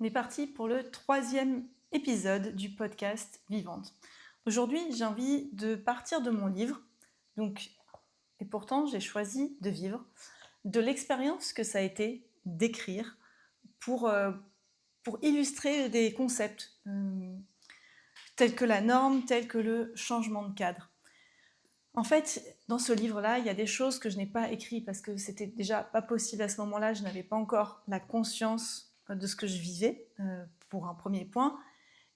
On est parti pour le 3e épisode du podcast Vivante. Aujourd'hui, j'ai envie de partir de mon livre, et pourtant j'ai choisi de vivre, de l'expérience que ça a été d'écrire pour, pour illustrer des concepts tels que la norme, tels que le changement de cadre. En fait, dans ce livre-là, il y a des choses que je n'ai pas écrites parce que c'était déjà pas possible à ce moment-là, je n'avais pas encore la conscience de ce que je vivais, pour un premier point,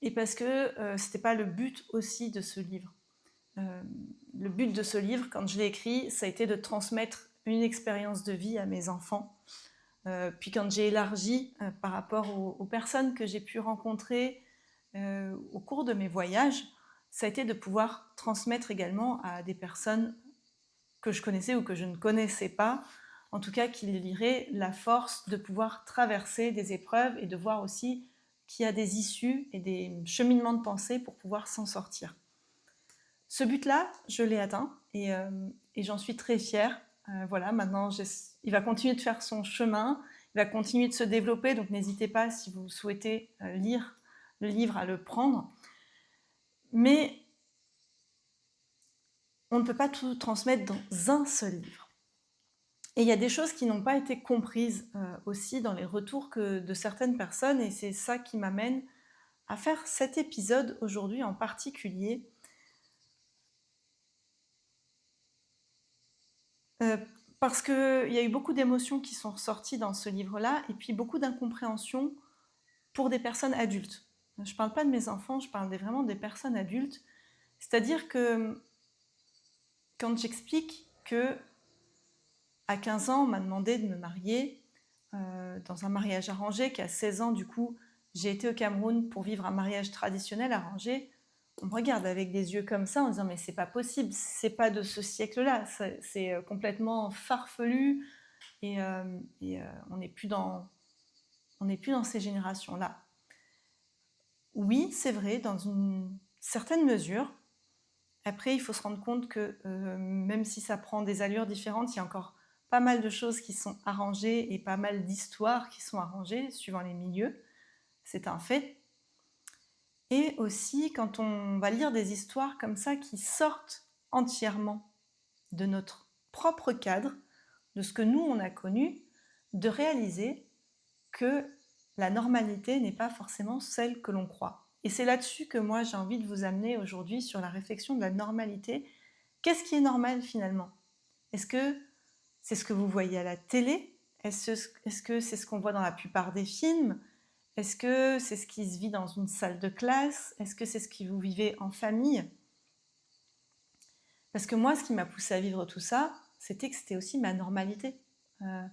et parce que c'était pas le but aussi de ce livre. Le but de ce livre, quand je l'ai écrit, ça a été de transmettre une expérience de vie à mes enfants. Puis quand j'ai élargi par rapport aux personnes que j'ai pu rencontrer au cours de mes voyages, ça a été de pouvoir transmettre également à des personnes que je connaissais ou que je ne connaissais pas, en tout cas qui liraient la force de pouvoir traverser des épreuves et de voir aussi qu'il y a des issues et des cheminements de pensée pour pouvoir s'en sortir. Ce but-là, je l'ai atteint et j'en suis très fière. Voilà, maintenant, il va continuer de faire son chemin, il va continuer de se développer, donc n'hésitez pas, si vous souhaitez lire le livre, à le prendre. Mais on ne peut pas tout transmettre dans un seul livre. Et il y a des choses qui n'ont pas été comprises aussi dans les retours de certaines personnes, et c'est ça qui m'amène à faire cet épisode aujourd'hui en particulier. Parce qu'il y a eu beaucoup d'émotions qui sont ressorties dans ce livre-là, et puis beaucoup d'incompréhension pour des personnes adultes. Je ne parle pas de mes enfants, je parle vraiment des personnes adultes. C'est-à-dire que quand j'explique que à 15 ans, on m'a demandé de me marier dans un mariage arrangé, qu'à 16 ans, du coup, j'ai été au Cameroun pour vivre un mariage traditionnel arrangé, on me regarde avec des yeux comme ça en disant « mais c'est pas possible, c'est pas de ce siècle-là, c'est complètement farfelu et on n'est plus dans ces générations-là ». Oui, c'est vrai, dans une certaine mesure. Après, il faut se rendre compte que même si ça prend des allures différentes, il y a encore pas mal de choses qui sont arrangées et pas mal d'histoires qui sont arrangées suivant les milieux. C'est un fait. Et aussi, quand on va lire des histoires comme ça qui sortent entièrement de notre propre cadre, de ce que nous, on a connu, de réaliser que la normalité n'est pas forcément celle que l'on croit. Et c'est là-dessus que moi, j'ai envie de vous amener aujourd'hui sur la réflexion de la normalité. Qu'est-ce qui est normal finalement ? Est-ce que c'est ce que vous voyez à la télé ? Est-ce que c'est ce qu'on voit dans la plupart des films ? Est-ce que c'est ce qui se vit dans une salle de classe ? Est-ce que c'est ce que vous vivez en famille ? Parce que moi, ce qui m'a poussée à vivre tout ça, c'était que c'était aussi ma normalité. De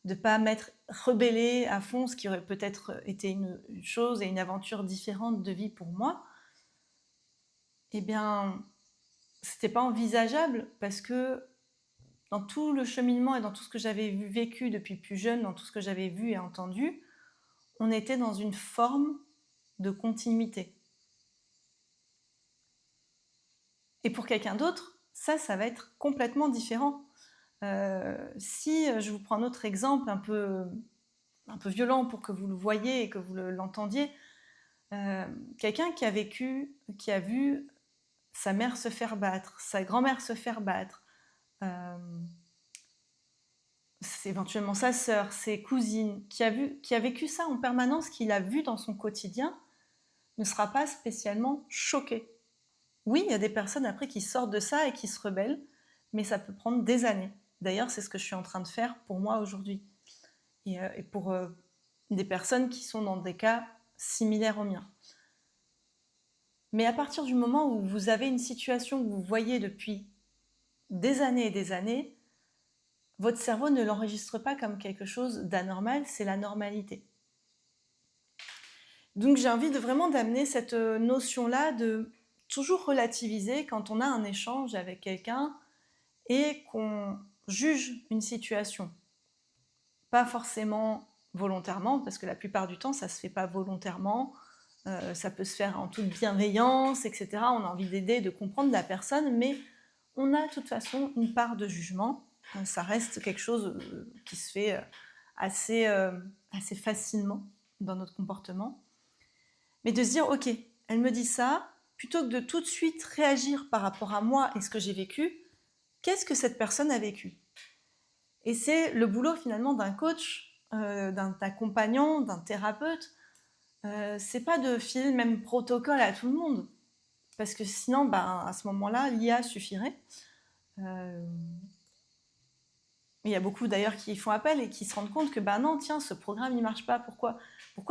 ne pas m'être rebellée à fond, ce qui aurait peut-être été une chose et une aventure différente de vie pour moi, eh bien, c'était pas envisageable parce que dans tout le cheminement et dans tout ce que j'avais vécu depuis plus jeune, dans tout ce que j'avais vu et entendu, on était dans une forme de continuité. Et pour quelqu'un d'autre, ça va être complètement différent. Si je vous prends un autre exemple un peu violent pour que vous le voyiez et que vous l'entendiez, quelqu'un qui a vu sa mère se faire battre, sa grand-mère se faire battre, éventuellement sa sœur, ses cousines, qui a vécu ça en permanence, qu'il a vu dans son quotidien, ne sera pas spécialement choqué. Oui, il y a des personnes après qui sortent de ça et qui se rebellent, mais ça peut prendre des années. D'ailleurs, c'est ce que je suis en train de faire pour moi aujourd'hui. Et pour des personnes qui sont dans des cas similaires aux miens. Mais à partir du moment où vous avez une situation que vous voyez depuis des années et des années, votre cerveau ne l'enregistre pas comme quelque chose d'anormal, c'est la normalité. Donc j'ai envie de vraiment d'amener cette notion-là de toujours relativiser quand on a un échange avec quelqu'un et qu'on juge une situation. Pas forcément volontairement, parce que la plupart du temps, ça ne se fait pas volontairement. Ça peut se faire en toute bienveillance, etc. On a envie d'aider, de comprendre la personne, mais on a de toute façon une part de jugement. Ça reste quelque chose qui se fait assez facilement. dans notre comportement, mais de se dire, ok, elle me dit ça, plutôt que de tout de suite réagir par rapport à moi et ce que j'ai vécu, qu'est-ce que cette personne a vécu? Et c'est le boulot finalement d'un coach, d'un accompagnant, d'un thérapeute. C'est pas de filer le même protocole à tout le monde, parce que sinon, ben, à ce moment-là, l'IA suffirait. Euh, il y a beaucoup d'ailleurs qui y font appel et qui se rendent compte que ben non, tiens, ce programme il marche pas. Pourquoi?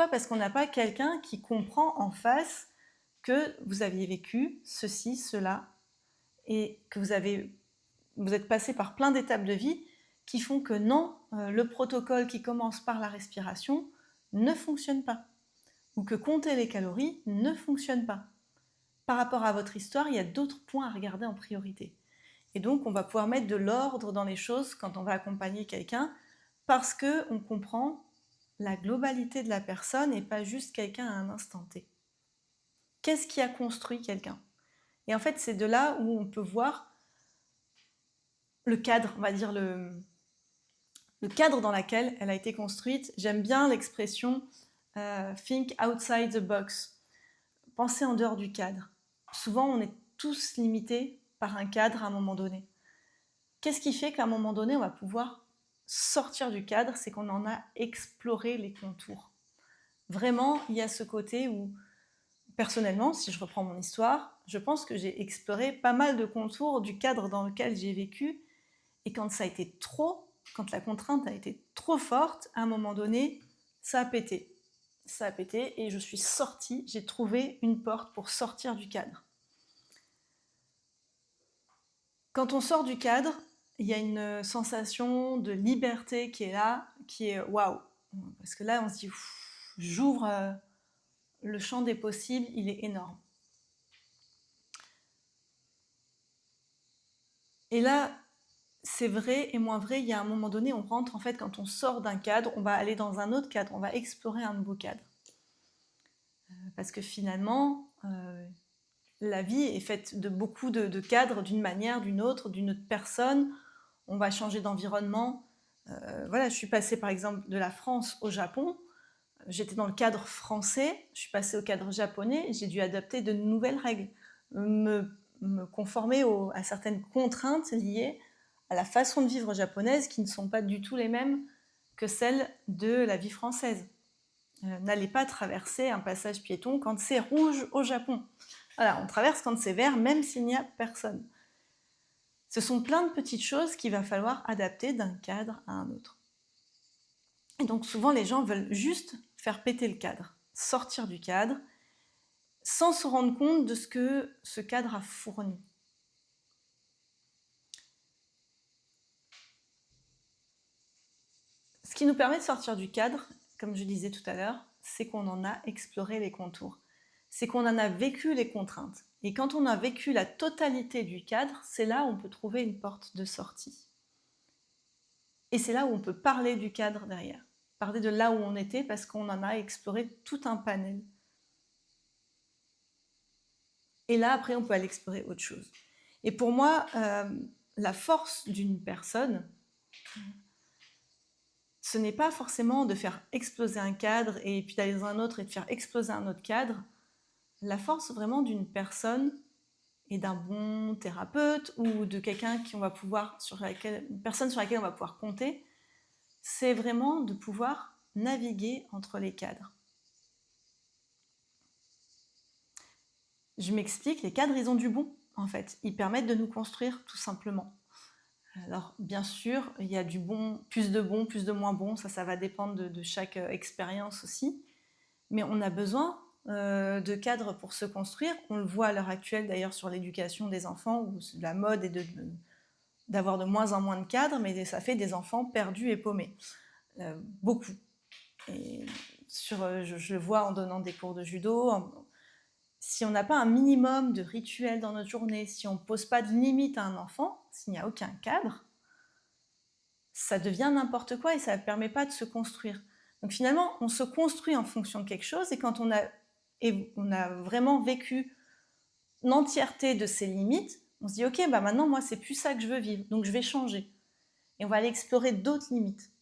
Parce qu'on n'a pas quelqu'un qui comprend en face que vous aviez vécu ceci, cela, et que vous êtes passé par plein d'étapes de vie qui font que non, le protocole qui commence par la respiration ne fonctionne pas, ou que compter les calories ne fonctionne pas. Par rapport à votre histoire, il y a d'autres points à regarder en priorité. Et donc, on va pouvoir mettre de l'ordre dans les choses quand on va accompagner quelqu'un, parce qu'on comprend la globalité de la personne et pas juste quelqu'un à un instant T. Qu'est-ce qui a construit quelqu'un? Et en fait, c'est de là où on peut voir le cadre, on va dire le cadre dans lequel elle a été construite. J'aime bien l'expression think outside the box, penser en dehors du cadre. Souvent, on est tous limités par un cadre à un moment donné. Qu'est-ce qui fait qu'à un moment donné, on va pouvoir sortir du cadre? C'est qu'on en a exploré les contours. Vraiment, il y a ce côté où, personnellement, si je reprends mon histoire, je pense que j'ai exploré pas mal de contours du cadre dans lequel j'ai vécu. Et quand ça a été trop, quand la contrainte a été trop forte, à un moment donné, ça a pété. Ça a pété et je suis sortie, j'ai trouvé une porte pour sortir du cadre. Quand on sort du cadre, il y a une sensation de liberté qui est là, qui est waouh. Parce que là, on se dit, j'ouvre le champ des possibles, il est énorme. Et là, c'est vrai et moins vrai, il y a un moment donné, on rentre, en fait, quand on sort d'un cadre, on va aller dans un autre cadre, on va explorer un nouveau cadre. Parce que finalement, la vie est faite de beaucoup de cadres, d'une manière, d'une autre personne. On va changer d'environnement. Voilà, je suis passée par exemple de la France au Japon. J'étais dans le cadre français, je suis passée au cadre japonais, j'ai dû adapter de nouvelles règles, me conformer à certaines contraintes liées à la façon de vivre japonaise qui ne sont pas du tout les mêmes que celles de la vie française. N'allez pas traverser un passage piéton quand c'est rouge au Japon. Voilà, on traverse quand c'est vert, même s'il n'y a personne. Ce sont plein de petites choses qu'il va falloir adapter d'un cadre à un autre. Et donc souvent les gens veulent juste faire péter le cadre, sortir du cadre, sans se rendre compte de ce que ce cadre a fourni. Ce qui nous permet de sortir du cadre, comme je disais tout à l'heure, c'est qu'on en a exploré les contours. C'est qu'on en a vécu les contraintes. Et quand on a vécu la totalité du cadre, c'est là où on peut trouver une porte de sortie. Et c'est là où on peut parler du cadre derrière. Parler de là où on était parce qu'on en a exploré tout un panel. Et là, après, on peut aller explorer autre chose. Et pour moi, la force d'une personne, ce n'est pas forcément de faire exploser un cadre et puis d'aller dans un autre et de faire exploser un autre cadre. La force vraiment d'une personne et d'un bon thérapeute ou de quelqu'un une personne sur laquelle on va pouvoir compter, c'est vraiment de pouvoir naviguer entre les cadres. Je m'explique, les cadres, ils ont du bon, en fait. Ils permettent de nous construire, tout simplement. Alors, bien sûr, il y a du bon, plus de moins bon, ça va dépendre de chaque expérience aussi. Mais on a besoin de cadres pour se construire. On le voit à l'heure actuelle, d'ailleurs, sur l'éducation des enfants, où la mode est d'avoir de moins en moins de cadres, mais ça fait des enfants perdus et paumés. Beaucoup. Et je le vois en donnant des cours de judo. Si on n'a pas un minimum de rituels dans notre journée, si on ne pose pas de limite à un enfant, s'il n'y a aucun cadre, ça devient n'importe quoi et ça ne permet pas de se construire. Donc finalement, on se construit en fonction de quelque chose et quand on a vraiment vécu l'entièreté de ses limites, on se dit ok, bah maintenant moi c'est plus ça que je veux vivre, donc je vais changer. Et on va aller explorer d'autres limites.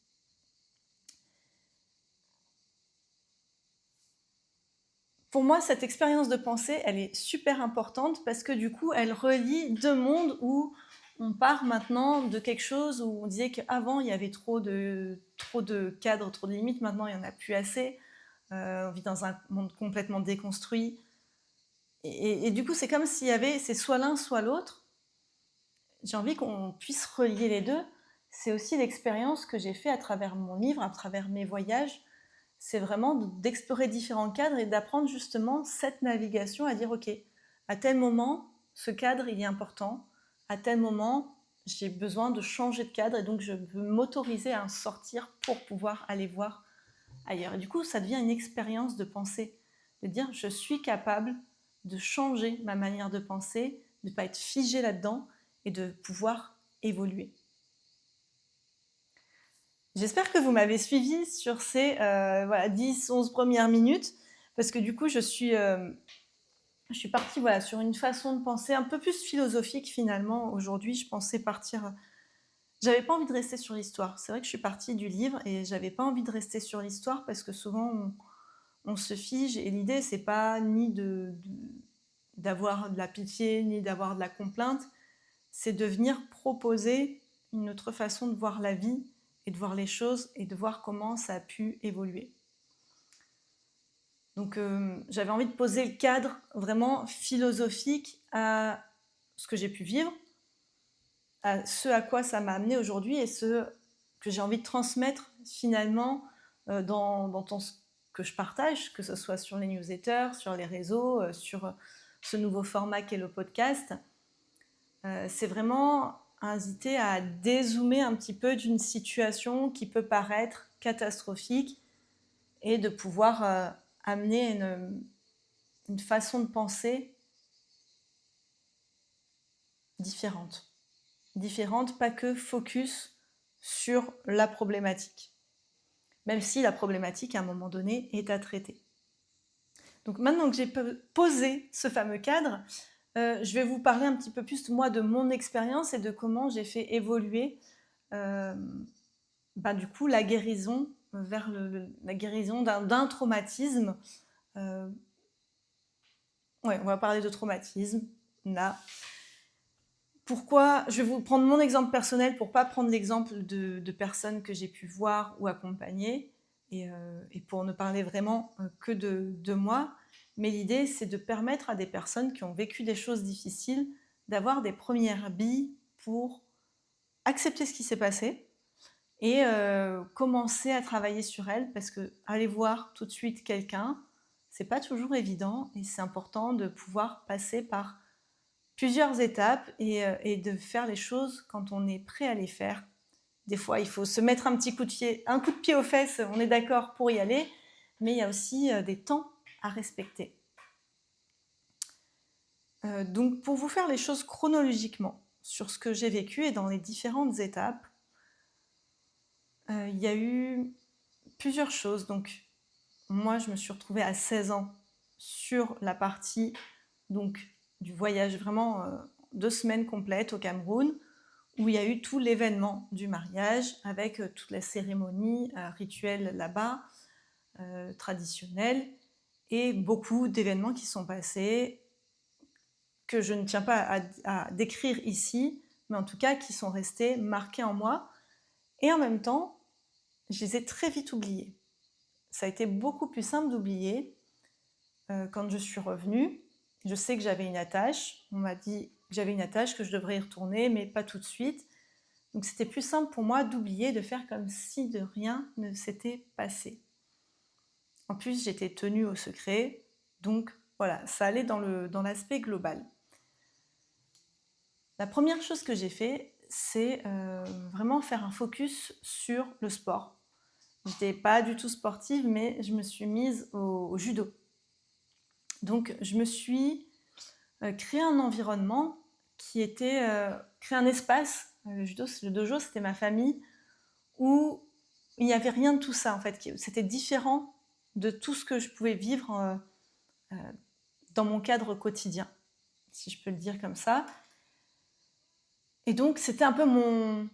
pour moi, cette expérience de pensée, elle est super importante parce que du coup, elle relie deux mondes où on part maintenant de quelque chose où on disait qu'avant, il y avait trop de cadres, trop de limites. Maintenant, il n'y en a plus assez. On vit dans un monde complètement déconstruit. Et du coup, c'est comme s'il y avait, c'est soit l'un, soit l'autre. J'ai envie qu'on puisse relier les deux. C'est aussi l'expérience que j'ai fait à travers mon livre, à travers mes voyages. C'est vraiment d'explorer différents cadres et d'apprendre justement cette navigation à dire, OK, à tel moment, ce cadre, il est important. À tel moment, j'ai besoin de changer de cadre et donc je veux m'autoriser à en sortir pour pouvoir aller voir ailleurs. Et du coup, ça devient une expérience de pensée, de dire, je suis capable de changer ma manière de penser, de ne pas être figé là-dedans et de pouvoir évoluer. J'espère que vous m'avez suivi sur ces 10-11 premières minutes, parce que du coup, je suis partie sur une façon de penser un peu plus philosophique finalement. Aujourd'hui, je pensais partir... J'avais pas envie de rester sur l'histoire. C'est vrai que je suis partie du livre et j'avais pas envie de rester sur l'histoire parce que souvent, on se fige et l'idée, c'est pas ni d'avoir de la pitié, ni d'avoir de la complainte, c'est de venir proposer une autre façon de voir la vie et de voir les choses et de voir comment ça a pu évoluer. Donc j'avais envie de poser le cadre vraiment philosophique à ce que j'ai pu vivre, à ce à quoi ça m'a amené aujourd'hui et ce que j'ai envie de transmettre finalement dans ce que je partage, que ce soit sur les newsletters, sur les réseaux, sur ce nouveau format qu'est le podcast. C'est vraiment inviter à dézoomer un petit peu d'une situation qui peut paraître catastrophique et de pouvoir amener une façon de penser différente. Différente, pas que focus sur la problématique. Même si la problématique, à un moment donné, est à traiter. Donc maintenant que j'ai posé ce fameux cadre, je vais vous parler un petit peu plus, moi, de mon expérience et de comment j'ai fait évoluer du coup, la guérison vers la guérison d'un traumatisme. Ouais, on va parler de traumatisme, là. Pourquoi? Je vais vous prendre mon exemple personnel pour pas prendre l'exemple de personnes que j'ai pu voir ou accompagner et pour ne parler vraiment que de moi. Mais l'idée, c'est de permettre à des personnes qui ont vécu des choses difficiles d'avoir des premières billes pour accepter ce qui s'est passé et commencer à travailler sur elles parce que aller voir tout de suite quelqu'un, c'est pas toujours évident et c'est important de pouvoir passer par plusieurs étapes et de faire les choses quand on est prêt à les faire. Des fois, il faut se mettre un coup de pied aux fesses, on est d'accord pour y aller, mais il y a aussi des temps à respecter. Donc, pour vous faire les choses chronologiquement sur ce que j'ai vécu et dans les différentes étapes, il y a eu plusieurs choses. Donc, moi, je me suis retrouvée à 16 ans sur la partie donc, du voyage vraiment 2 semaines complètes au Cameroun, où il y a eu tout l'événement du mariage avec toute la cérémonie rituelle là-bas, traditionnelle, et beaucoup d'événements qui sont passés que je ne tiens pas à décrire ici, mais en tout cas qui sont restés marqués en moi. Et en même temps, je les ai très vite oubliés. Ça a été beaucoup plus simple d'oublier quand je suis revenue. Je sais que j'avais une attache. On m'a dit que j'avais une attache, que je devrais y retourner, mais pas tout de suite. Donc c'était plus simple pour moi d'oublier, de faire comme si de rien ne s'était passé. En plus, j'étais tenue au secret. Donc voilà, ça allait dans l'aspect global. La première chose que j'ai fait, c'est vraiment faire un focus sur le sport. Je n'étais pas du tout sportive, mais je me suis mise au judo. Donc, je me suis créé un environnement qui était... créé un espace. Le dojo, c'était ma famille, où il n'y avait rien de tout ça, en fait. C'était différent de tout ce que je pouvais vivre dans mon cadre quotidien, si je peux le dire comme ça. Et donc, c'était un peu mon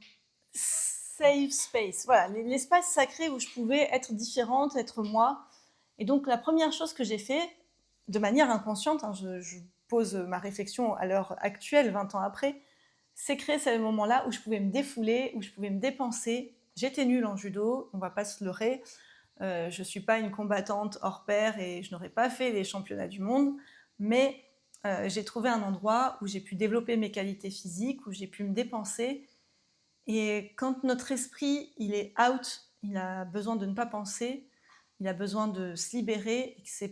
safe space. Voilà, l'espace sacré où je pouvais être différente, être moi. Et donc, la première chose que j'ai fait, de manière inconsciente, hein, je pose ma réflexion à l'heure actuelle, 20 ans après, c'est créer ces moments-là où je pouvais me défouler, où je pouvais me dépenser. J'étais nulle en judo, on va pas se leurrer. Je ne suis pas une combattante hors pair et je n'aurais pas fait les championnats du monde, mais j'ai trouvé un endroit où j'ai pu développer mes qualités physiques, où j'ai pu me dépenser. Et quand notre esprit il est out, il a besoin de ne pas penser, il a besoin de se libérer, et que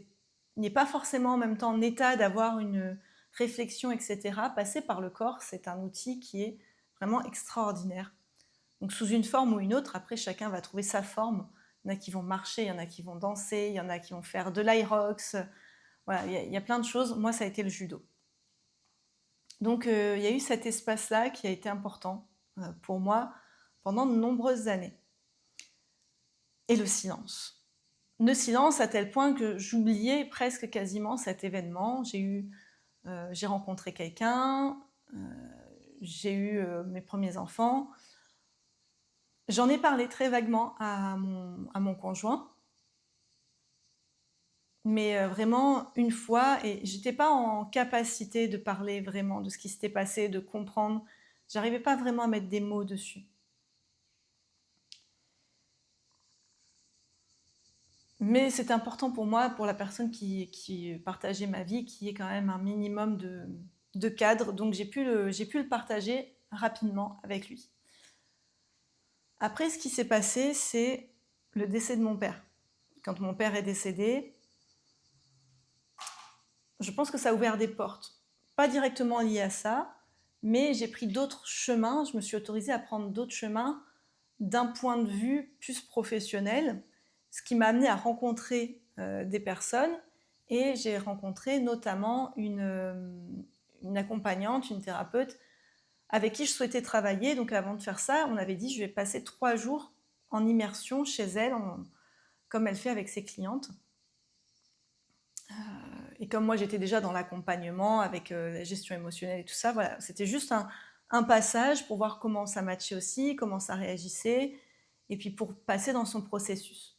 il n'est pas forcément en même temps en état d'avoir une réflexion, etc. Passer par le corps, c'est un outil qui est vraiment extraordinaire. Donc sous une forme ou une autre, après chacun va trouver sa forme. Il y en a qui vont marcher, il y en a qui vont danser, il y en a qui vont faire de l'aerox. Voilà, il y a plein de choses. Moi, ça a été le judo. Donc il y a eu cet espace-là qui a été important pour moi pendant de nombreuses années. Et le silence. Le silence à tel point que j'oubliais presque quasiment cet événement. J'ai rencontré quelqu'un, j'ai eu mes premiers enfants. J'en ai parlé très vaguement à mon conjoint, mais vraiment une fois, et j'étais pas en capacité de parler vraiment de ce qui s'était passé, de comprendre. J'arrivais pas vraiment à mettre des mots dessus. Mais c'est important pour moi, pour la personne qui partageait ma vie, qui est quand même un minimum de cadre. Donc j'ai pu le partager rapidement avec lui. Après, ce qui s'est passé, c'est le décès de mon père. Quand mon père est décédé, je pense que ça a ouvert des portes. Pas directement liées à ça, mais j'ai pris d'autres chemins, je me suis autorisée à prendre d'autres chemins d'un point de vue plus professionnel, ce qui m'a amené à rencontrer des personnes, et j'ai rencontré notamment une accompagnante, une thérapeute avec qui je souhaitais travailler. Donc avant de faire ça, on avait dit je vais passer 3 jours en immersion chez elle, comme elle fait avec ses clientes. Et comme moi j'étais déjà dans l'accompagnement avec la gestion émotionnelle et tout ça, voilà, c'était juste un passage pour voir comment ça matchait aussi, comment ça réagissait, et puis pour passer dans son processus.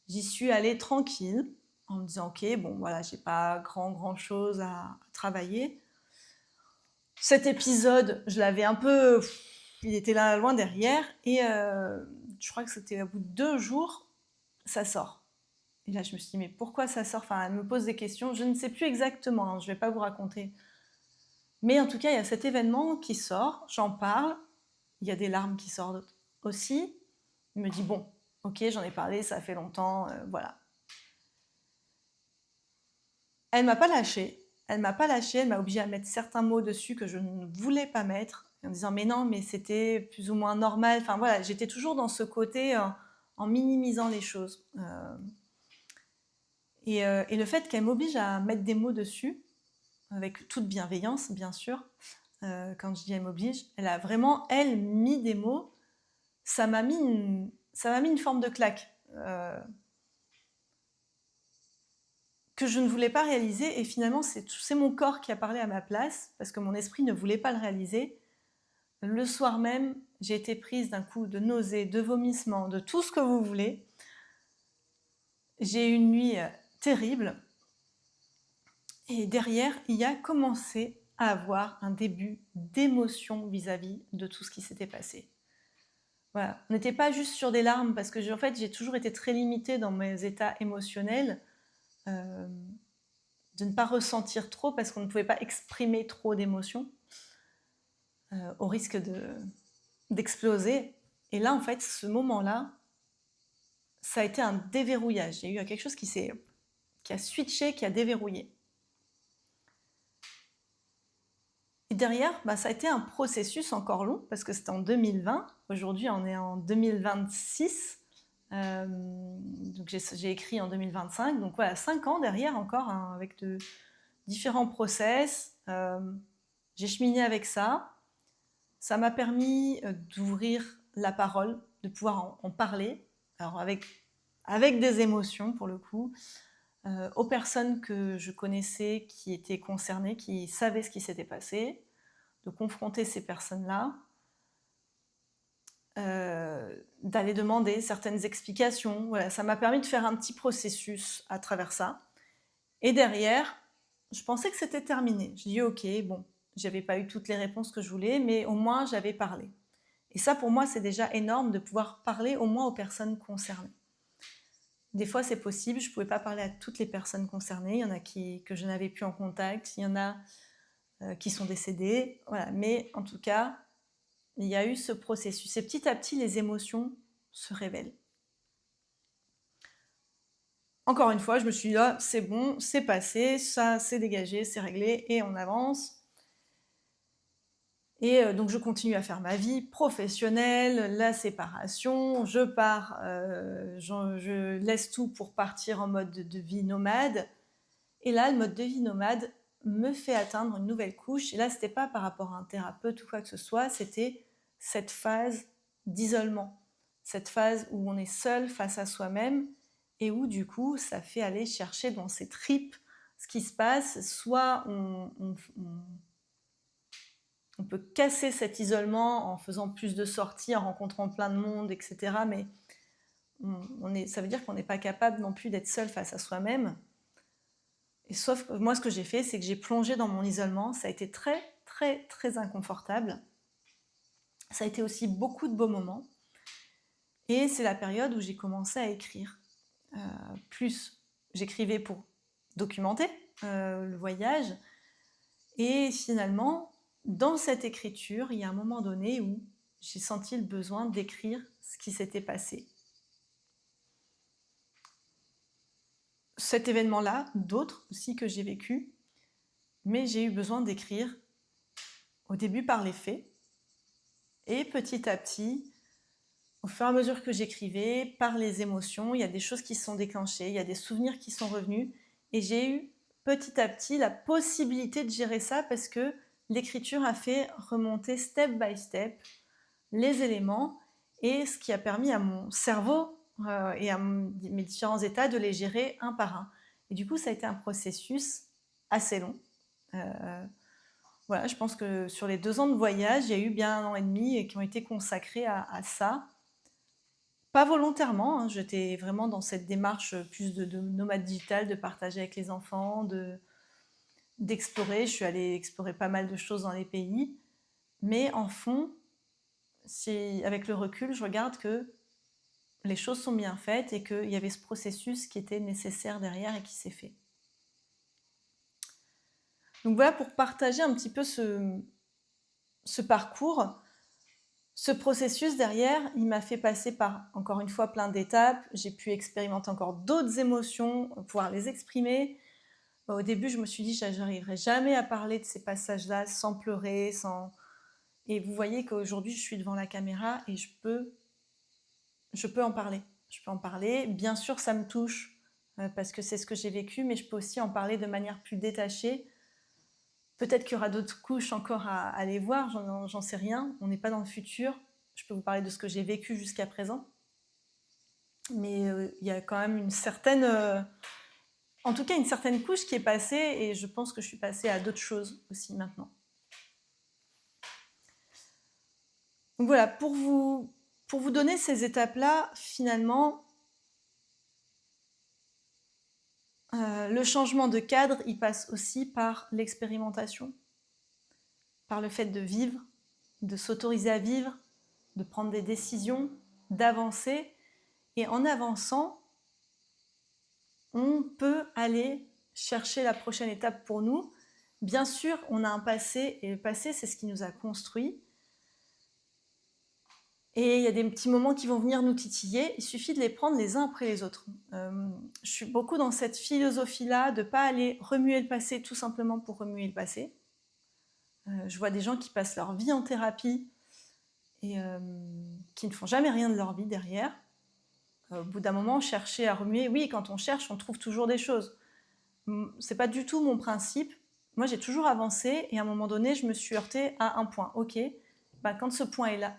J'y suis allée tranquille, en me disant ok, bon voilà, j'ai pas grand chose à travailler. Cet épisode, je l'avais un peu, il était là loin derrière, et je crois que c'était au bout de 2 jours, ça sort. Et là, je me suis dit, mais pourquoi ça sort? Enfin, elle me pose des questions, je ne sais plus exactement, hein, je ne vais pas vous raconter. Mais en tout cas, il y a cet événement qui sort, j'en parle, il y a des larmes qui sortent aussi. Il me dit, bon, ok, j'en ai parlé, ça fait longtemps, voilà. Elle m'a pas lâché, elle m'a obligée à mettre certains mots dessus que je ne voulais pas mettre, en disant, mais non, mais c'était plus ou moins normal. Enfin voilà, j'étais toujours dans ce côté en minimisant les choses. Et le fait qu'elle m'oblige à mettre des mots dessus, avec toute bienveillance, bien sûr, quand je dis elle m'oblige, elle a vraiment, elle, mis des mots, ça m'a mis une forme de claque que je ne voulais pas réaliser, et finalement, c'est mon corps qui a parlé à ma place, parce que mon esprit ne voulait pas le réaliser. Le soir même, j'ai été prise d'un coup de nausées, de vomissements, de tout ce que vous voulez. J'ai eu une nuit terrible. Et derrière, il y a commencé à avoir un début d'émotion vis-à-vis de tout ce qui s'était passé. Voilà. On n'était pas juste sur des larmes, parce que en fait, j'ai toujours été très limitée dans mes états émotionnels, de ne pas ressentir trop, parce qu'on ne pouvait pas exprimer trop d'émotions, au risque d'exploser. Et là, en fait, ce moment-là, ça a été un déverrouillage. Il y a eu quelque chose qui a switché, qui a déverrouillé. Et derrière, bah, ça a été un processus encore long, parce que c'était en 2020. Aujourd'hui, on est en 2026. Donc j'ai écrit en 2025. Donc voilà, 5 ans derrière encore, hein, avec de différents process. J'ai cheminé avec ça. Ça m'a permis d'ouvrir la parole, de pouvoir en parler. Alors avec des émotions pour le coup. Aux personnes que je connaissais qui étaient concernées, qui savaient ce qui s'était passé, de confronter ces personnes-là, d'aller demander certaines explications. Voilà, ça m'a permis de faire un petit processus à travers ça. Et derrière, je pensais que c'était terminé. Je dis ok, bon, j'avais pas eu toutes les réponses que je voulais, mais au moins j'avais parlé. Et ça, pour moi, c'est déjà énorme de pouvoir parler au moins aux personnes concernées. Des fois, c'est possible, je ne pouvais pas parler à toutes les personnes concernées. Il y en a que je n'avais plus en contact, il y en a qui sont décédées. Voilà. Mais en tout cas, il y a eu ce processus. Et petit à petit, les émotions se révèlent. Encore une fois, je me suis dit, là, c'est bon, c'est passé, ça, c'est dégagé, c'est réglé, et on avance. Et donc je continue à faire ma vie professionnelle, la séparation, je pars, je laisse tout pour partir en mode de vie nomade. Et là, le mode de vie nomade me fait atteindre une nouvelle couche. Et là, c'était pas par rapport à un thérapeute ou quoi que ce soit, c'était cette phase d'isolement, cette phase où on est seul face à soi-même et où du coup, ça fait aller chercher dans ses tripes ce qui se passe. Soit on peut casser cet isolement en faisant plus de sorties, en rencontrant plein de monde, etc. Mais ça veut dire qu'on n'est pas capable non plus d'être seul face à soi-même. Et sauf que moi, ce que j'ai fait, c'est que j'ai plongé dans mon isolement. Ça a été très, très, très inconfortable. Ça a été aussi beaucoup de beaux moments. Et c'est la période où j'ai commencé à écrire. Plus, j'écrivais pour documenter le voyage. Et finalement, dans cette écriture, il y a un moment donné où j'ai senti le besoin d'écrire ce qui s'était passé. Cet événement-là, d'autres aussi que j'ai vécu, mais j'ai eu besoin d'écrire au début par les faits, et petit à petit, au fur et à mesure que j'écrivais, par les émotions, il y a des choses qui se sont déclenchées, il y a des souvenirs qui sont revenus, et j'ai eu petit à petit la possibilité de gérer ça parce que l'écriture a fait remonter step by step les éléments, et ce qui a permis à mon cerveau et à mes différents états de les gérer un par un. Et du coup, ça a été un processus assez long. Voilà, je pense que sur les 2 ans de voyage, il y a eu bien 1 an et demi qui ont été consacrés à ça. Pas volontairement, hein, j'étais vraiment dans cette démarche plus de nomade digital, de partager avec les enfants, d'explorer. Je suis allée explorer pas mal de choses dans les pays. Mais en fond, avec le recul, je regarde que les choses sont bien faites et qu'il y avait ce processus qui était nécessaire derrière et qui s'est fait. Donc voilà, pour partager un petit peu ce parcours, ce processus derrière, il m'a fait passer par, encore une fois, plein d'étapes. J'ai pu expérimenter encore d'autres émotions, pouvoir les exprimer. Au début, je me suis dit, je n'arriverai jamais à parler de ces passages-là sans pleurer, sans... Et vous voyez qu'aujourd'hui, je suis devant la caméra et je peux en parler. Je peux en parler. Bien sûr, ça me touche parce que c'est ce que j'ai vécu, mais je peux aussi en parler de manière plus détachée. Peut-être qu'il y aura d'autres couches encore à aller voir, j'en sais rien. On n'est pas dans le futur. Je peux vous parler de ce que j'ai vécu jusqu'à présent. Mais il y a quand même une certaine... en tout cas, une certaine couche qui est passée et je pense que je suis passée à d'autres choses aussi maintenant. Donc voilà, pour vous donner ces étapes-là, finalement, le changement de cadre, il passe aussi par l'expérimentation, par le fait de vivre, de s'autoriser à vivre, de prendre des décisions, d'avancer. Et en avançant, on peut aller chercher la prochaine étape pour nous. Bien sûr, on a un passé, et le passé, c'est ce qui nous a construits. Et il y a des petits moments qui vont venir nous titiller, il suffit de les prendre les uns après les autres. Je suis beaucoup dans cette philosophie-là, de ne pas aller remuer le passé tout simplement pour remuer le passé. Je vois des gens qui passent leur vie en thérapie et qui ne font jamais rien de leur vie derrière. Au bout d'un moment, chercher à remuer, oui, quand on cherche, on trouve toujours des choses. C'est pas du tout mon principe. Moi, j'ai toujours avancé et à un moment donné, je me suis heurtée à un point. Ok, quand ce point est là,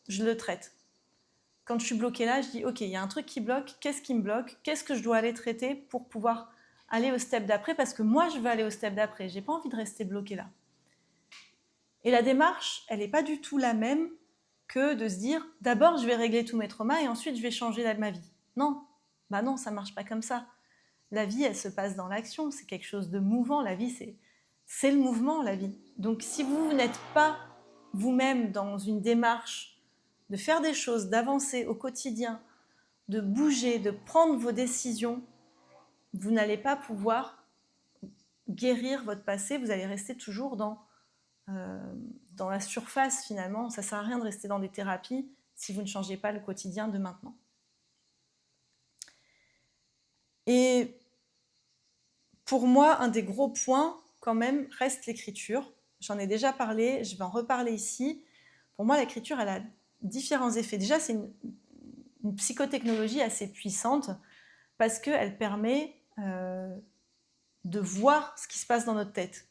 je le traite. Quand je suis bloquée là, je dis ok, il y a un truc qui bloque, qu'est-ce qui me bloque, qu'est-ce que je dois aller traiter pour pouvoir aller au step d'après, parce que moi je veux aller au step d'après, j'ai pas envie de rester bloquée là. Et la démarche, elle n'est pas du tout la même que de se dire d'abord je vais régler tous mes traumas et ensuite je vais changer ma vie. Non, non, ça marche pas comme ça. La vie, elle se passe dans l'action, c'est quelque chose de mouvant. La vie, c'est le mouvement, la vie. Donc si vous n'êtes pas vous-même dans une démarche de faire des choses, d'avancer au quotidien, de bouger, de prendre vos décisions, vous n'allez pas pouvoir guérir votre passé, vous allez rester toujours dans la surface finalement. Ça ne sert à rien de rester dans des thérapies si vous ne changez pas le quotidien de maintenant. Et pour moi, un des gros points quand même reste l'écriture. J'en ai déjà parlé, je vais en reparler ici. Pour moi, l'écriture, elle a différents effets. Déjà, c'est une psychotechnologie assez puissante parce qu'elle permet de voir ce qui se passe dans notre tête.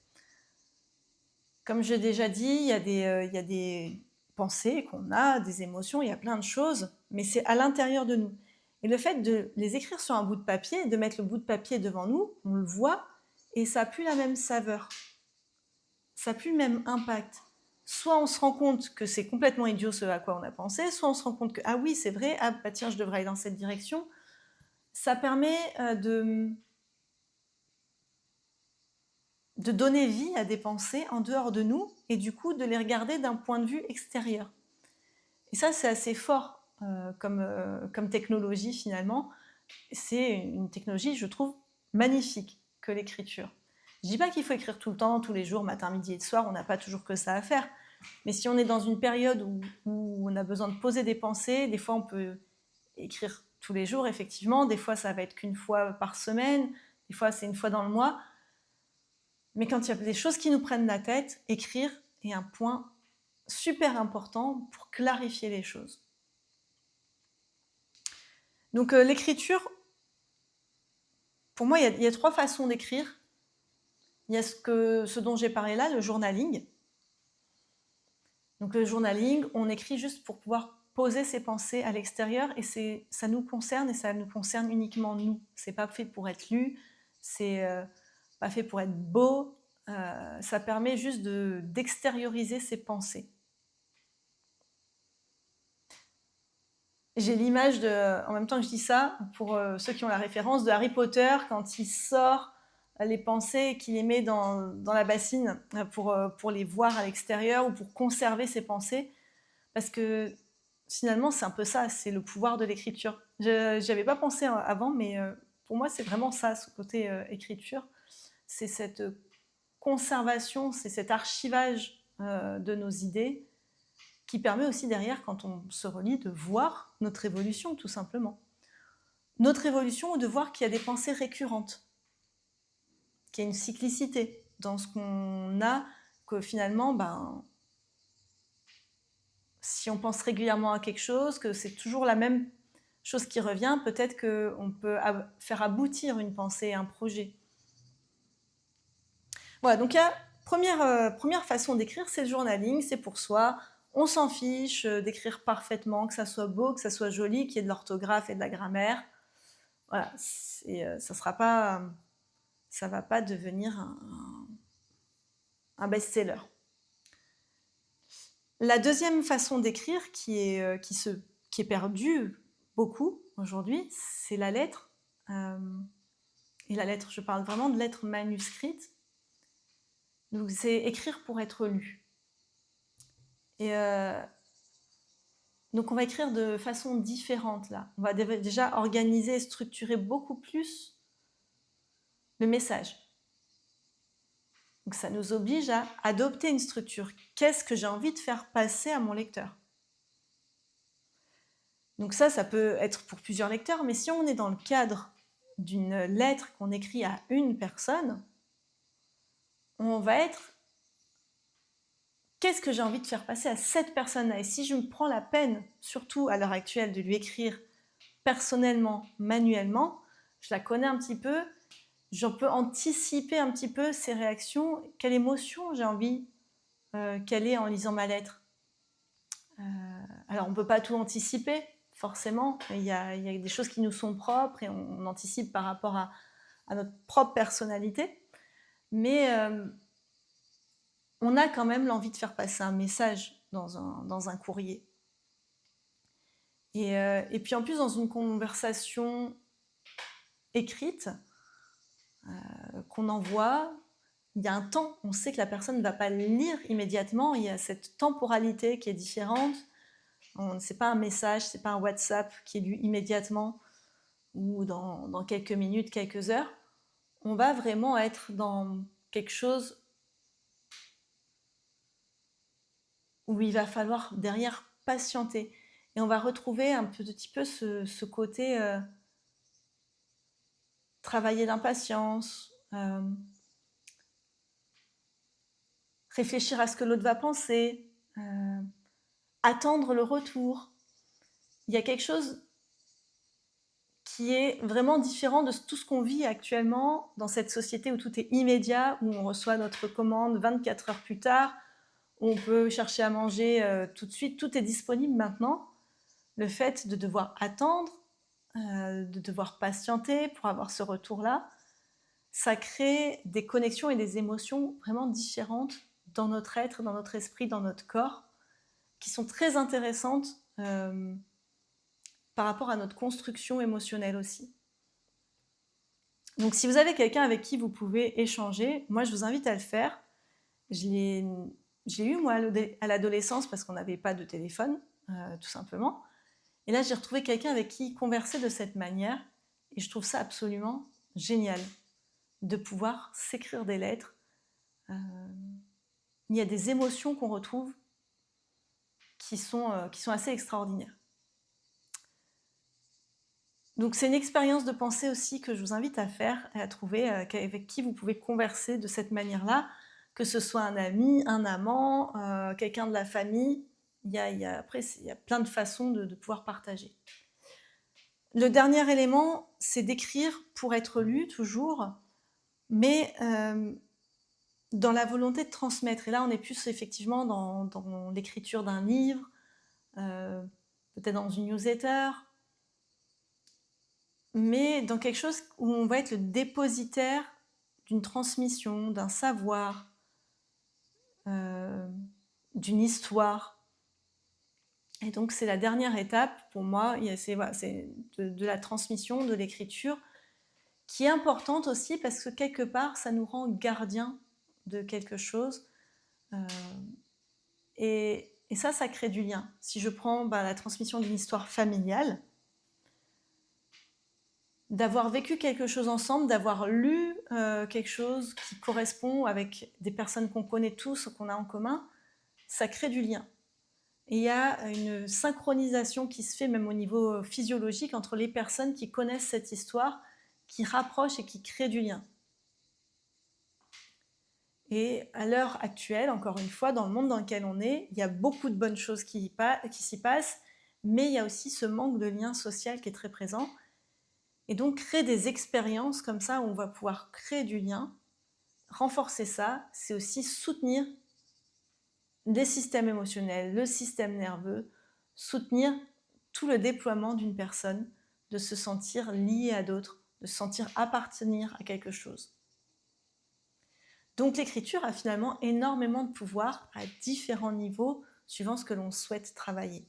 Comme j'ai déjà dit, il y a des pensées qu'on a, des émotions, il y a plein de choses, mais c'est à l'intérieur de nous. Et le fait de les écrire sur un bout de papier, de mettre le bout de papier devant nous, on le voit, et ça n'a plus la même saveur. Ça n'a plus le même impact. Soit on se rend compte que c'est complètement idiot ce à quoi on a pensé, soit on se rend compte que, ah oui, c'est vrai, ah bah tiens, je devrais aller dans cette direction. Ça permet de donner vie à des pensées en dehors de nous et du coup de les regarder d'un point de vue extérieur. Et ça, c'est assez fort comme technologie finalement. C'est une technologie, je trouve, magnifique que l'écriture. Je ne dis pas qu'il faut écrire tout le temps, tous les jours, matin, midi et soir, on n'a pas toujours que ça à faire. Mais si on est dans une période où on a besoin de poser des pensées, des fois on peut écrire tous les jours, effectivement. Des fois, ça va être qu'une fois par semaine. Des fois, c'est une fois dans le mois. Mais quand il y a des choses qui nous prennent la tête, écrire est un point super important pour clarifier les choses. Donc l'écriture, pour moi, il y a 3 façons d'écrire. Il y a ce dont j'ai parlé là, le journaling. Donc le journaling, on écrit juste pour pouvoir poser ses pensées à l'extérieur et ça nous concerne et ça nous concerne uniquement nous. C'est pas fait pour être lu, c'est pas fait pour être beau. Ça permet juste d'extérioriser ses pensées. J'ai l'image en même temps que je dis ça, pour ceux qui ont la référence de Harry Potter, quand il sort les pensées et qu'il les met dans la bassine pour les voir à l'extérieur ou pour conserver ses pensées. Parce que finalement, c'est un peu ça, c'est le pouvoir de l'écriture. Je n'y avais pas pensé avant, mais pour moi, c'est vraiment ça, ce côté écriture. C'est cette conservation, c'est cet archivage de nos idées qui permet aussi derrière, quand on se relit, de voir notre évolution, tout simplement. Notre évolution ou de voir qu'il y a des pensées récurrentes, qu'il y a une cyclicité dans ce qu'on a, que finalement, si on pense régulièrement à quelque chose, que c'est toujours la même chose qui revient, peut-être qu'on peut faire aboutir une pensée, un projet. Voilà, donc il y a première façon d'écrire, c'est le journaling, c'est pour soi. On s'en fiche d'écrire parfaitement, que ça soit beau, que ça soit joli, qu'il y ait de l'orthographe et de la grammaire. Voilà, ça va pas devenir un best-seller. La deuxième façon d'écrire qui est perdue beaucoup aujourd'hui, c'est la lettre. Et la lettre, je parle vraiment de lettres manuscrites. Donc c'est écrire pour être lu. Et donc on va écrire de façon différente là. On va déjà organiser et structurer beaucoup plus le message. Donc ça nous oblige à adopter une structure. Qu'est-ce que j'ai envie de faire passer à mon lecteur ? Donc ça peut être pour plusieurs lecteurs, mais si on est dans le cadre d'une lettre qu'on écrit à une personne, on va être qu'est-ce que j'ai envie de faire passer à cette personne-là ? Et si je me prends la peine, surtout à l'heure actuelle, de lui écrire personnellement, manuellement, je la connais un petit peu, je peux anticiper un petit peu ses réactions, quelle émotion j'ai envie qu'elle ait en lisant ma lettre. Alors on ne peut pas tout anticiper, forcément, il y a des choses qui nous sont propres et on anticipe par rapport à notre propre personnalité, mais on a quand même l'envie de faire passer un message dans un courrier. Et puis en plus, dans une conversation écrite, qu'on envoie, il y a un temps. On sait que la personne ne va pas le lire immédiatement. Il y a cette temporalité qui est différente. C'est pas un message, c'est pas un WhatsApp qui est lu immédiatement ou dans quelques minutes, quelques heures. On va vraiment être dans quelque chose où il va falloir derrière patienter. Et on va retrouver un petit peu ce côté travailler l'impatience, réfléchir à ce que l'autre va penser, attendre le retour. Il y a quelque chose qui est vraiment différent de tout ce qu'on vit actuellement dans cette société où tout est immédiat, où on reçoit notre commande 24 heures plus tard, où on peut chercher à manger tout de suite, tout est disponible maintenant. Le fait de devoir attendre, de devoir patienter pour avoir ce retour-là, ça crée des connexions et des émotions vraiment différentes dans notre être, dans notre esprit, dans notre corps, qui sont très intéressantes par rapport à notre construction émotionnelle aussi. Donc si vous avez quelqu'un avec qui vous pouvez échanger, moi je vous invite à le faire. Je l'ai eu moi à l'adolescence parce qu'on n'avait pas de téléphone, tout simplement. Et là j'ai retrouvé quelqu'un avec qui converser de cette manière et je trouve ça absolument génial de pouvoir s'écrire des lettres. Il y a des émotions qu'on retrouve qui sont assez extraordinaires. Donc c'est une expérience de pensée aussi que je vous invite à faire et à trouver avec qui vous pouvez converser de cette manière-là, que ce soit un ami, un amant, quelqu'un de la famille. Après, il y a plein de façons de pouvoir partager. Le dernier élément, c'est d'écrire pour être lu toujours, mais dans la volonté de transmettre. Et là, on est plus effectivement dans l'écriture d'un livre, peut-être dans une newsletter, mais dans quelque chose où on va être le dépositaire d'une transmission, d'un savoir, d'une histoire. Et donc c'est la dernière étape pour moi, c'est de la transmission, de l'écriture, qui est importante aussi parce que quelque part ça nous rend gardiens de quelque chose. Et ça crée du lien. Si je prends la transmission d'une histoire familiale, d'avoir vécu quelque chose ensemble, d'avoir lu quelque chose qui correspond avec des personnes qu'on connaît tous, qu'on a en commun, ça crée du lien. Et il y a une synchronisation qui se fait même au niveau physiologique entre les personnes qui connaissent cette histoire, qui rapprochent et qui créent du lien. Et à l'heure actuelle, encore une fois, dans le monde dans lequel on est, il y a beaucoup de bonnes choses qui s'y passent, mais il y a aussi ce manque de lien social qui est très présent. Et donc, créer des expériences comme ça où on va pouvoir créer du lien, renforcer ça, c'est aussi soutenir les systèmes émotionnels, le système nerveux, soutenir tout le déploiement d'une personne, de se sentir lié à d'autres, de se sentir appartenir à quelque chose. Donc l'écriture a finalement énormément de pouvoir à différents niveaux, suivant ce que l'on souhaite travailler.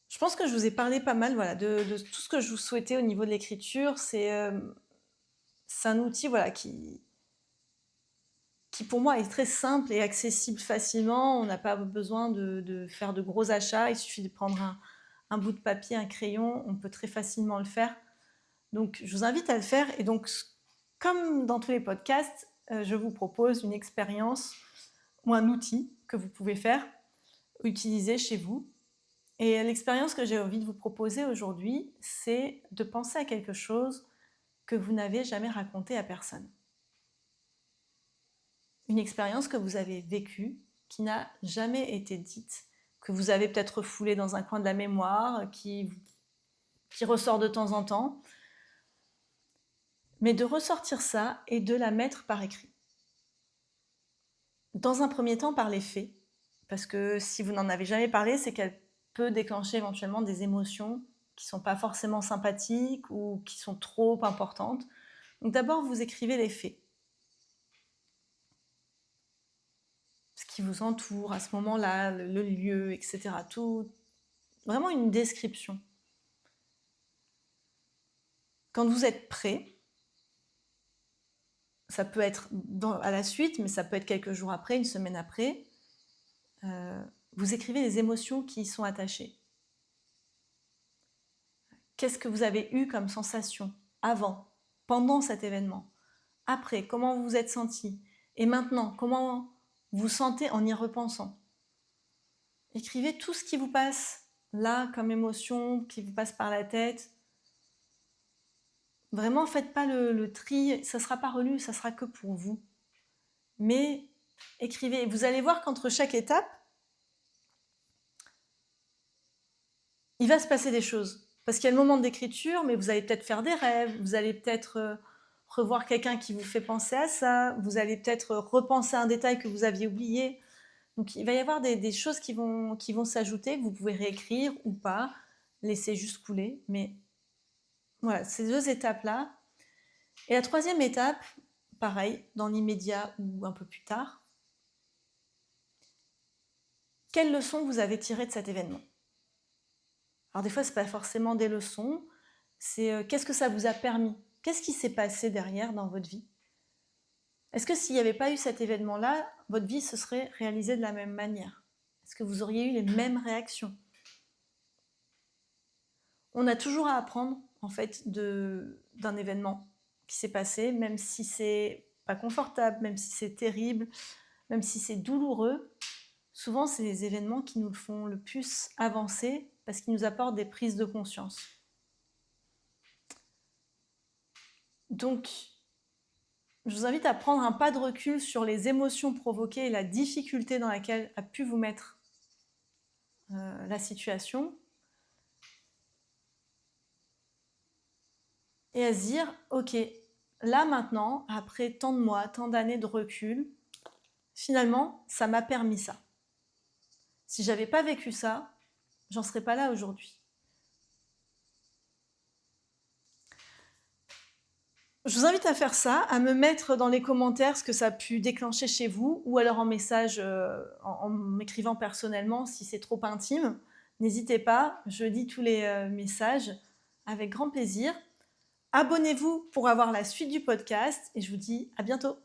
Je pense que je vous ai parlé pas mal de tout ce que je vous souhaitais au niveau de l'écriture. C'est un outil qui pour moi est très simple et accessible facilement. On n'a pas besoin de faire de gros achats. Il suffit de prendre un bout de papier, un crayon. On peut très facilement le faire. Donc je vous invite à le faire. Et donc, comme dans tous les podcasts, je vous propose une expérience ou un outil que vous pouvez faire, utiliser chez vous. Et l'expérience que j'ai envie de vous proposer aujourd'hui, c'est de penser à quelque chose que vous n'avez jamais raconté à personne. Une expérience que vous avez vécue, qui n'a jamais été dite, que vous avez peut-être refoulée dans un coin de la mémoire, qui ressort de temps en temps, mais de ressortir ça et de la mettre par écrit. Dans un premier temps, par les faits, parce que si vous n'en avez jamais parlé, c'est qu'elle peut déclencher éventuellement des émotions qui ne sont pas forcément sympathiques ou qui sont trop importantes. Donc d'abord, vous écrivez les faits. Ce qui vous entoure à ce moment-là, le lieu, etc. Tout, vraiment une description. Quand vous êtes prêt, ça peut être à la suite, mais ça peut être quelques jours après, une semaine après, vous écrivez les émotions qui y sont attachées. Qu'est-ce que vous avez eu comme sensation avant, pendant cet événement? Après, comment vous vous êtes senti? Et maintenant, comment vous vous sentez en y repensant? Écrivez tout ce qui vous passe là comme émotion, qui vous passe par la tête. Vraiment, faites pas le tri, ça ne sera pas relu, ça sera que pour vous. Mais écrivez. Vous allez voir qu'entre chaque étape, il va se passer des choses. Parce qu'il y a le moment d'écriture, mais vous allez peut-être faire des rêves, vous allez peut-être revoir quelqu'un qui vous fait penser à ça, vous allez peut-être repenser à un détail que vous aviez oublié. Donc il va y avoir des choses qui vont s'ajouter, que vous pouvez réécrire ou pas, laisser juste couler. Mais voilà, ces deux étapes-là. Et la troisième étape, pareil, dans l'immédiat ou un peu plus tard, quelles leçons vous avez tirées de cet événement? Alors des fois, ce n'est pas forcément des leçons, c'est qu'est-ce que ça vous a permis? Qu'est-ce qui s'est passé derrière dans votre vie? Est-ce que s'il n'y avait pas eu cet événement-là, votre vie se serait réalisée de la même manière? Est-ce que vous auriez eu les mêmes réactions? On a toujours à apprendre, en fait, d'un événement qui s'est passé, même si c'est pas confortable, même si c'est terrible, même si c'est douloureux. Souvent, c'est les événements qui nous font le plus avancer parce qu'ils nous apportent des prises de conscience. Donc, je vous invite à prendre un pas de recul sur les émotions provoquées et la difficulté dans laquelle a pu vous mettre la situation. Et à se dire, ok, là maintenant, après tant de mois, tant d'années de recul, finalement, ça m'a permis ça. Si j'avais pas vécu ça, j'en serais pas là aujourd'hui. Je vous invite à faire ça, à me mettre dans les commentaires ce que ça a pu déclencher chez vous, ou alors en message, en m'écrivant personnellement si c'est trop intime. N'hésitez pas, je lis tous les messages avec grand plaisir. Abonnez-vous pour avoir la suite du podcast et je vous dis à bientôt.